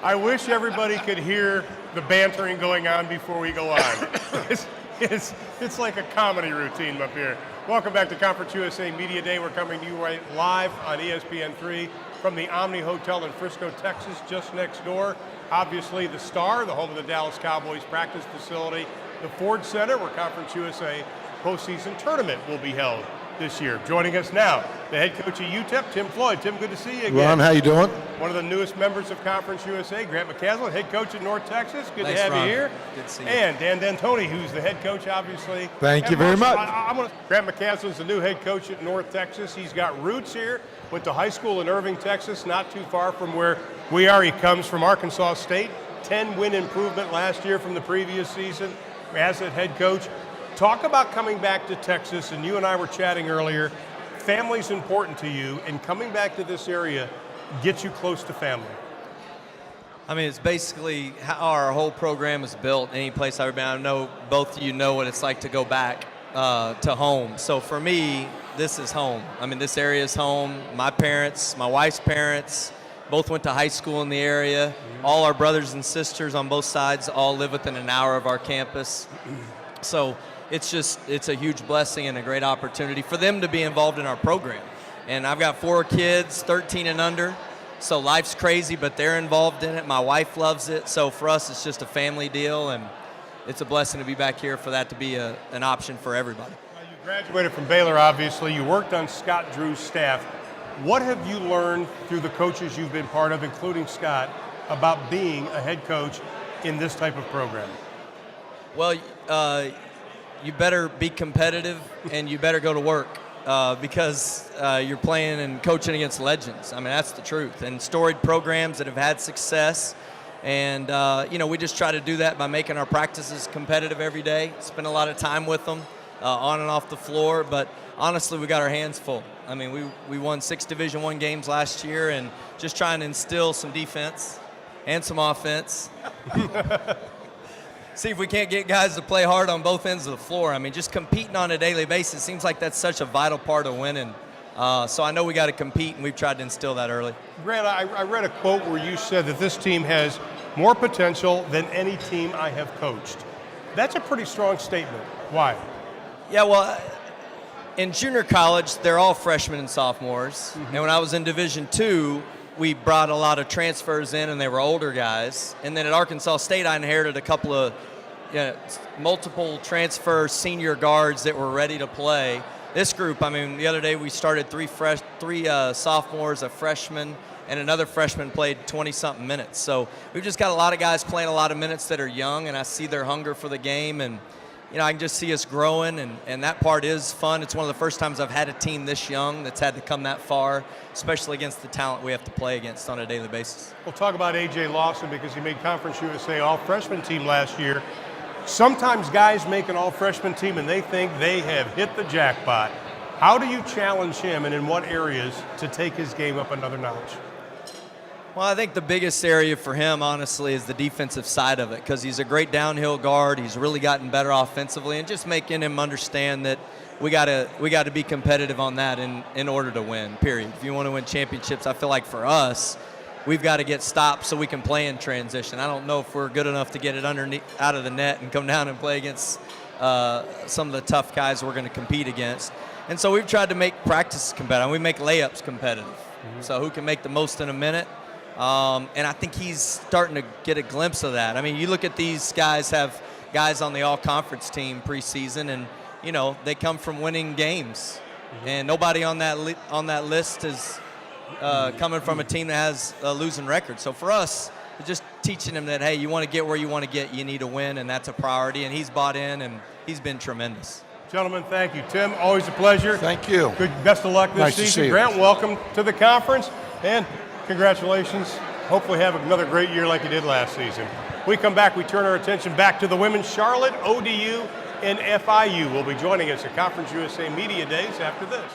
I wish everybody could hear the bantering going on before we go on. It's like a comedy routine up here. Welcome back to Conference USA Media Day. We're coming to you right live on ESPN3 from the Omni Hotel in Frisco, Texas, just next door. Obviously the Star, the home of the Dallas Cowboys practice facility, the Ford Center, where Conference USA postseason tournament will be held this year. Joining us now, the head coach of UTEP, Tim Floyd. Tim, good to see you again. Ron, how you doing? One of the newest members of Conference USA, Grant McCasland, head coach at North Texas. Good Thanks, to have Ron. you here. Good to see you. And Dan D'Antoni, who's the head coach, obviously. Thank you very much. Grant McCasland's the new head coach at North Texas. He's got roots here. Went to high school in Irving, Texas, not too far from where we are. He comes from Arkansas State. 10-win improvement last year from the previous season as a head coach. Talk about coming back to Texas, and you and I were chatting earlier. Family's important to you, and coming back to this area gets you close to family. I mean, it's basically how our whole program is built. Any place I've been, I know both of you know what it's like to go back to home. So for me, this is home. I mean, this area is home. My parents, my wife's parents, both went to high school in the area. All our brothers and sisters on both sides all live within an hour of our campus. So it's a huge blessing and a great opportunity for them to be involved in our program. And I've got 4 kids, 13 and under, so life's crazy, but they're involved in it. My wife loves it, so for us it's just a family deal, and it's a blessing to be back here for that to be an option for everybody. Well, you graduated from Baylor, obviously. You worked on Scott Drew's staff. What have you learned through the coaches you've been part of, including Scott, about being a head coach in this type of program? Well, you better be competitive and you better go to work because you're playing and coaching against legends. I mean, that's the truth. And storied programs that have had success. And, we just try to do that by making our practices competitive every day, spend a lot of time with them on and off the floor. But honestly, we got our hands full. I mean, we won 6 Division I games last year, and just trying to instill some defense and some offense. See if we can't get guys to play hard on both ends of the floor. I mean, just competing on a daily basis seems like that's such a vital part of winning. So I know we got to compete, and we've tried to instill that early. Grant, I read a quote where you said that this team has more potential than any team I have coached. That's a pretty strong statement. Why? Yeah, well, in junior college, they're all freshmen and sophomores. And when I was in Division II, we brought a lot of transfers in, and they were older guys. And then at Arkansas State, I inherited a couple of multiple transfer senior guards that were ready to play. This group, I mean, the other day we started 3 sophomores, a freshman, and another freshman played 20-something minutes. So we've just got a lot of guys playing a lot of minutes that are young, and I see their hunger for the game. And I can just see us growing, and that part is fun. It's one of the first times I've had a team this young that's had to come that far, especially against the talent we have to play against on a daily basis. We'll talk about A.J. Lawson because he made Conference USA All-Freshman team last year. Sometimes guys make an All-Freshman team and they think they have hit the jackpot. How do you challenge him, and in what areas, to take his game up another notch? Well, I think the biggest area for him, honestly, is the defensive side of it, because he's a great downhill guard. He's really gotten better offensively, and just making him understand that we got to be competitive on that in order to win, period. If you want to win championships, I feel like for us, we've got to get stopped so we can play in transition. I don't know if we're good enough to get it out of the net and come down and play against some of the tough guys we're going to compete against. And so we've tried to make practice competitive. We make layups competitive. So who can make the most in a minute? And I think he's starting to get a glimpse of that. I mean, you look at these guys, have guys on the all-conference team preseason, and, they come from winning games. And nobody on that list is coming from a team that has a losing record. So for us, just teaching him that, hey, you want to get where you want to get, you need to win, and that's a priority. And he's bought in, and he's been tremendous. Gentlemen, thank you. Tim, always a pleasure. Thank you. Best of luck this Nice to season. see you. Grant, welcome to the conference, and congratulations. Hopefully have another great year like you did last season. We come back, we turn our attention back to the women. Charlotte, ODU, and FIU will be joining us at Conference USA Media Days after this.